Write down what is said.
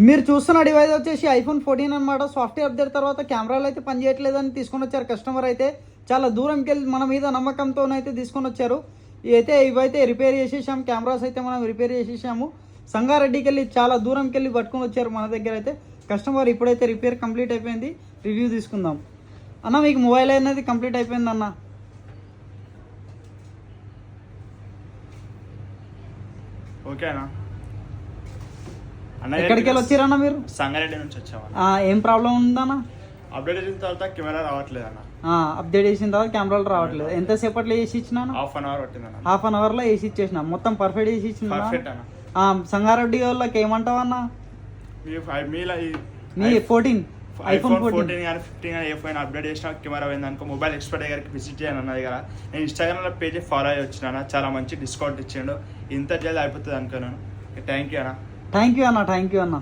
మీరు చూస్తున్న డివైస్ వచ్చేసి ఐఫోన్ 14 అనమాట. సాఫ్ట్వేర్ అప్డేట్ తర్వాత కెమెరాలు అయితే పనిచేయట్లేదని తీసుకొని వచ్చారు కస్టమర్ అయితే. చాలా దూరంకి వెళ్ళి మన మీద నమ్మకంతోనైతే తీసుకొని వచ్చారు. ఇవైతే రిపేర్ చేసేసాము. కెమెరాస్ అయితే మనం రిపేర్ చేసేసాము. సంగారెడ్డికి వెళ్ళి చాలా దూరంకి వెళ్ళి పట్టుకొని వచ్చారు మన దగ్గర అయితే. కస్టమర్ ఇప్పుడైతే రిపేర్ కంప్లీట్ అయిపోయింది. రివ్యూ తీసుకుందాం. అన్న మీకు మొబైల్ అనేది కంప్లీట్ అయిపోయింది అన్న. ఓకేనా అన్న, ఎక్కడికి వెళ్ళి వచ్చారన్న మీరు? సంగారెడ్డి నుంచి వచ్చామన్న. ఏం ప్రాబ్లం ఉందన్న? అప్డేట్ చేసిన తర్వాత కెమెరా రావట్లేదు అన్న. అప్డేట్ చేసిన తర్వాత కెమెరాలు రావట్లేదు. ఎంతసేపట్లో వేసి ఇచ్చిన? హాఫ్ అన్ అవర్ పట్టిందన్న. హాఫ్ అన్ అవర్లో వేసి ఇచ్చేసిన. మొత్తం పర్ఫెక్ట్ వేసి ఇచ్చిన. పర్ఫెక్ట్ అన్న. సంగారెడ్డి వాళ్ళకి ఏమంటావు అన్న? మీ ఐఫోన్ 14 కానీ 15 కానీ ఏ ఫోన్ అప్డేట్ చేసిన కెమెరా పోయింది అనుకో, మొబైల్ ఎక్స్పర్ట్ దగ్గరికి విజిట్ చేయను అన్నది కదా. నేను ఇన్స్టాగ్రామ్లో పేజ్ ఫాలో అయ్యి వచ్చిన. చాలా మంచి డిస్కౌంట్ ఇచ్చిండు. ఇంత జల్దీ అయిపోతుంది అనుకున్నాను. థ్యాంక్ యూ అన్న. థ్యాంక్ యూ అన్న.